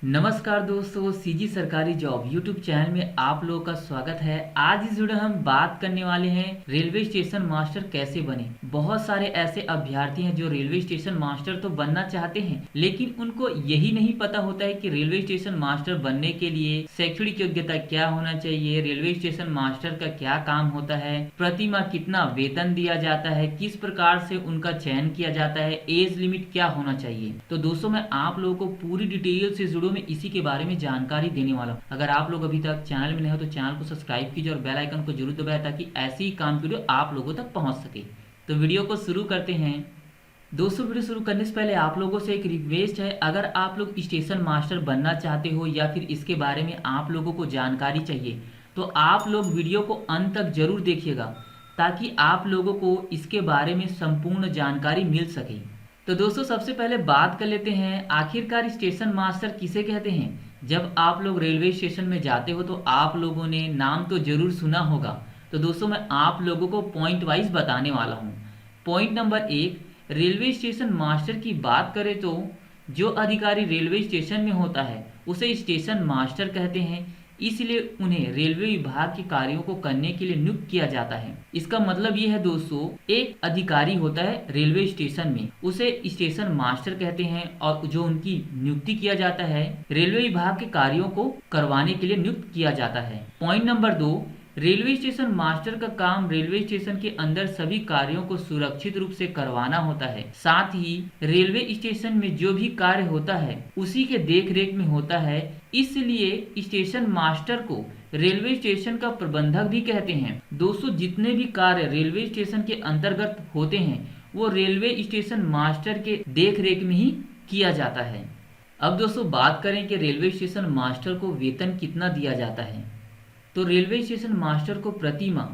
नमस्कार दोस्तों, सीजी सरकारी जॉब यूट्यूब चैनल में आप लोगों का स्वागत है। आज इस वीडियो में हम बात करने वाले हैं रेलवे स्टेशन मास्टर कैसे बने। बहुत सारे ऐसे अभ्यर्थी हैं जो रेलवे स्टेशन मास्टर तो बनना चाहते हैं, लेकिन उनको यही नहीं पता होता है कि रेलवे स्टेशन मास्टर बनने के लिए शैक्षणिक योग्यता क्या होना चाहिए, रेलवे स्टेशन मास्टर का क्या काम होता है, प्रति माह कितना वेतन दिया जाता है, किस प्रकार से उनका चयन किया जाता है, एज लिमिट क्या होना चाहिए। तो दोस्तों, मैं आप लोगों को पूरी डिटेल से वीडियो में इसी के बारे में जानकारी देने वाला हूँ। अगर आप लोग अभी तक चैनल में नए हो तो चैनल को सब्सक्राइब कीजिए और बेल आइकन को जरूर दबाएं ताकि ऐसी ही काम की वीडियो आप लोगों तक पहुंच सके। तो वीडियो को शुरू करते हैं। दोस्तों, वीडियो शुरू करने से पहले आप लोगों से एक रिक्वेस्ट है, अगर आप लोग स्टेशन मास्टर बनना चाहते हो या फिर इसके बारे में आप लोगों को जानकारी चाहिए तो आप लोग वीडियो को अंत तक जरूर देखिएगा ताकि आप लोगों को इसके बारे में संपूर्ण जानकारी मिल सके। तो दोस्तों, सबसे पहले बात कर लेते हैं आखिरकार स्टेशन मास्टर किसे कहते हैं। जब आप लोग रेलवे स्टेशन में जाते हो तो आप लोगों ने नाम तो जरूर सुना होगा। तो दोस्तों, मैं आप लोगों को पॉइंट वाइज बताने वाला हूँ। Point number 1, railway station master की बात करें तो जो अधिकारी रेलवे स्टेशन में होता है उसे स्टेशन मास्टर कहते हैं। इसलिए उन्हें रेलवे विभाग के कार्यों को करने के लिए नियुक्त किया जाता है। इसका मतलब ये है दोस्तों, एक अधिकारी होता है रेलवे स्टेशन में, उसे स्टेशन मास्टर कहते हैं और जो उनकी नियुक्ति किया जाता है रेलवे विभाग के कार्यों को करवाने के लिए नियुक्त किया जाता है। Point number 2, railway station master का काम रेलवे स्टेशन के अंदर सभी कार्यों को सुरक्षित रूप से करवाना होता है। साथ ही रेलवे स्टेशन में जो भी कार्य होता है उसी के देख रेख में होता है। इसलिए स्टेशन मास्टर को रेलवे स्टेशन का प्रबंधक भी कहते हैं। दोस्तों, जितने भी कार्य रेलवे स्टेशन के अंतर्गत होते हैं वो रेलवे स्टेशन मास्टर के देख रेख में ही किया जाता है। अब दोस्तों, बात करें कि रेलवे स्टेशन मास्टर को वेतन कितना दिया जाता है। तो रेलवे स्टेशन मास्टर को प्रति माह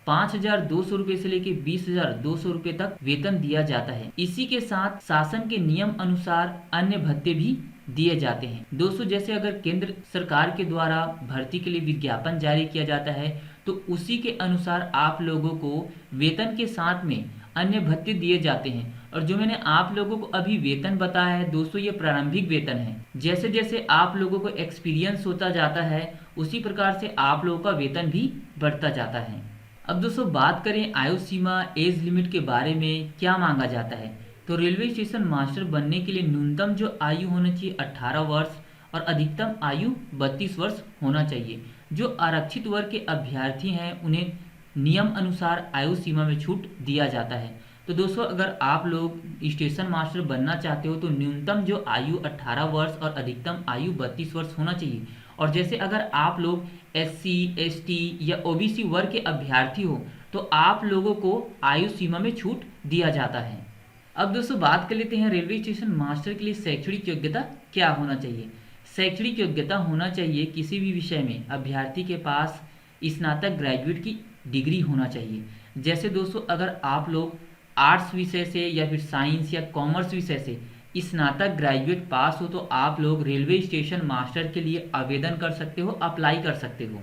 5,200 रुपये से लेकर 20,200 रुपये तक वेतन दिया जाता है। इसी के साथ शासन के नियम अनुसार अन्य भत्ते भी दिए जाते हैं। दोस्तों, जैसे अगर केंद्र सरकार के द्वारा भर्ती के लिए विज्ञापन जारी किया जाता है तो उसी के अनुसार आप लोगों को वेतन के साथ में अन्य भत्ते दिए जाते हैं। और जो मैंने आप लोगों को अभी वेतन बताया है दोस्तों, ये प्रारंभिक वेतन है। जैसे जैसे आप लोगों को एक्सपीरियंस होता जाता है उसी प्रकार से आप लोगों का वेतन भी बढ़ता जाता है। अब दोस्तों, बात करें आयु सीमा एज लिमिट के बारे में क्या मांगा जाता है। तो रेलवे स्टेशन मास्टर बनने के लिए न्यूनतम जो आयु होना चाहिए 18 वर्ष और अधिकतम आयु 32 वर्ष होना चाहिए। जो आरक्षित वर्ग के अभ्यर्थी हैं उन्हें नियम अनुसार आयु सीमा में छूट दिया जाता है। तो दोस्तों, अगर आप लोग स्टेशन मास्टर बनना चाहते हो तो न्यूनतम जो आयु 18 वर्ष और अधिकतम आयु 32 वर्ष होना चाहिए। और जैसे अगर आप लोग SC, ST या OBC वर्ग के अभ्यर्थी हो तो आप लोगों को आयु सीमा में छूट दिया जाता है। अब दोस्तों, बात कर लेते हैं रेलवे स्टेशन मास्टर के लिए शैक्षणिक योग्यता क्या होना चाहिए। शैक्षणिक योग्यता होना चाहिए किसी भी विषय में अभ्यर्थी के पास स्नातक ग्रेजुएट की डिग्री होना चाहिए। जैसे दोस्तों, अगर आप लोग आर्ट्स विषय से या फिर साइंस या कॉमर्स विषय से स्नातक ग्रेजुएट पास हो तो आप लोग रेलवे स्टेशन मास्टर के लिए आवेदन कर सकते हो, अप्लाई कर सकते हो।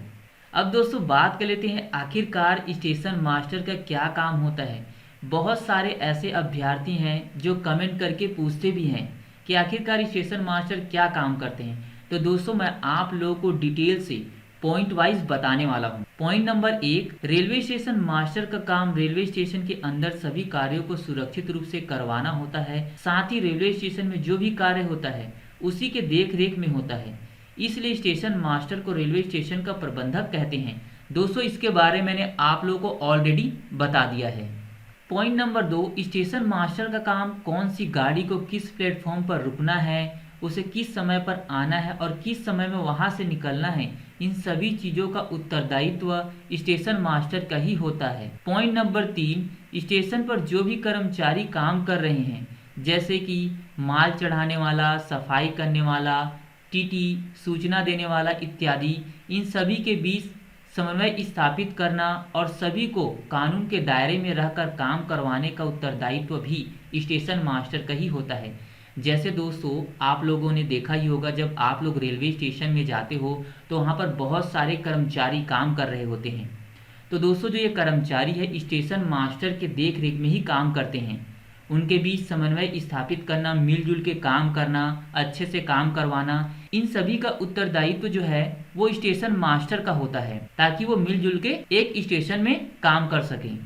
अब दोस्तों, बात कर लेते हैं आखिरकार स्टेशन मास्टर का क्या काम होता है। बहुत सारे ऐसे अभ्यर्थी हैं जो कमेंट करके पूछते भी हैं कि आखिरकार स्टेशन मास्टर क्या काम करते हैं। तो दोस्तों, मैं आप लोगों को डिटेल से पॉइंट वाइज बताने वाला हूँ। Point number 1, railway station master का काम रेलवे स्टेशन के अंदर सभी कार्यों को सुरक्षित रूप से करवाना होता है। साथ ही रेलवे स्टेशन में जो भी कार्य होता है उसी के देख रेख में होता है। इसलिए स्टेशन मास्टर को रेलवे स्टेशन का प्रबंधक कहते हैं। दोस्तों, इसके बारे में मैंने आप लोगों को ऑलरेडी बता दिया है। पॉइंट नंबर 2, स्टेशन मास्टर का काम कौन सी गाड़ी को किस प्लेटफॉर्म पर रुकना है, उसे किस समय पर आना है और किस समय में वहां से निकलना है, इन सभी चीजों का उत्तरदायित्व स्टेशन मास्टर का ही होता है। पॉइंट नंबर 3, स्टेशन पर जो भी कर्मचारी काम कर रहे हैं जैसे कि माल चढ़ाने वाला, सफाई करने वाला, टीटी, सूचना देने वाला इत्यादि, इन सभी के बीच समन्वय स्थापित करना और सभी को कानून के दायरे में रहकर काम करवाने का उत्तरदायित्व भी स्टेशन मास्टर का ही होता है। जैसे दोस्तों, आप लोगों ने देखा ही होगा जब आप लोग रेलवे स्टेशन में जाते हो तो वहाँ पर बहुत सारे कर्मचारी काम कर रहे होते हैं। तो दोस्तों, जो ये कर्मचारी है स्टेशन मास्टर के देख रेख में ही काम करते हैं। उनके बीच समन्वय स्थापित करना, मिलजुल के काम करना, अच्छे से काम करवाना, इन सभी का उत्तरदायित्व जो है वो स्टेशन मास्टर का होता है, ताकि वो मिलजुल के एक स्टेशन में काम कर सकें।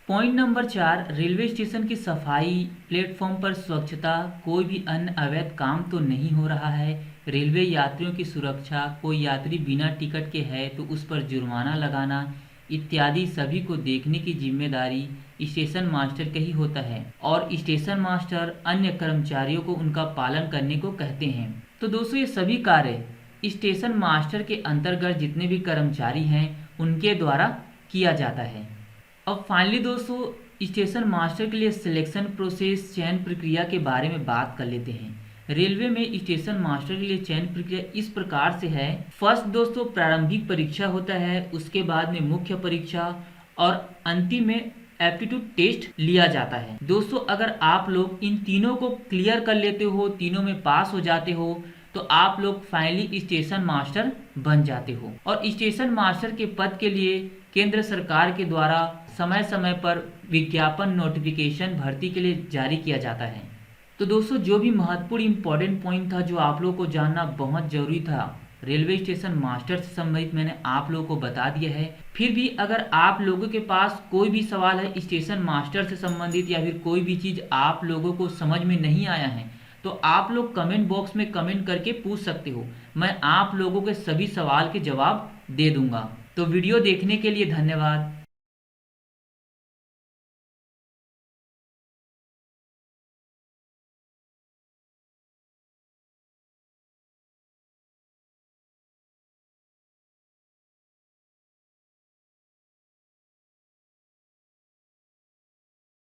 पॉइंट नंबर 4, रेलवे स्टेशन की सफाई, प्लेटफॉर्म पर स्वच्छता, कोई भी अन्य अवैध काम तो नहीं हो रहा है। रेलवे यात्रियों की सुरक्षा, कोई यात्री बिना टिकट के है तो उस पर जुर्माना लगाना इत्यादि सभी को देखने की जिम्मेदारी स्टेशन मास्टर का ही होता है, और स्टेशन मास्टर अन्य कर्मचारियों को उनका पालन करने को कहते हैं। तो दोस्तों ये सभी कार्य स्टेशन मास्टर के अंतर्गत जितने भी कर्मचारी हैं उनके द्वारा किया जाता है। अब फाइनली दोस्तों स्टेशन मास्टर के लिए सिलेक्शन प्रोसेस, चयन प्रक्रिया के बारे में बात कर लेते हैं। रेलवे में स्टेशन मास्टर के लिए चयन प्रक्रिया इस प्रकार से है। फर्स्ट दोस्तों प्रारंभिक परीक्षा होता है, उसके बाद में मुख्य परीक्षा और अंतिम में एप्टीट्यूड टेस्ट लिया जाता है। दोस्तों अगर आप लोग इन तीनों को क्लियर कर लेते हो, तीनों में पास हो जाते हो, तो आप लोग फाइनली स्टेशन मास्टर बन जाते हो। और स्टेशन मास्टर के पद के लिए केंद्र सरकार के द्वारा समय समय पर विज्ञापन, नोटिफिकेशन भर्ती के लिए जारी किया जाता है। तो दोस्तों जो भी महत्वपूर्ण इंपॉर्टेंट पॉइंट था जो आप लोगों को जानना बहुत जरूरी था रेलवे स्टेशन मास्टर से संबंधित, मैंने आप लोगों को बता दिया है। फिर भी अगर आप लोगों के पास कोई भी सवाल है स्टेशन मास्टर से संबंधित, या फिर कोई भी चीज़ आप लोगों को समझ में नहीं आया है, तो आप लोग कमेंट बॉक्स में कमेंट करके पूछ सकते हो। मैं आप लोगों के सभी सवाल के जवाब दे दूंगा। तो वीडियो देखने के लिए धन्यवाद।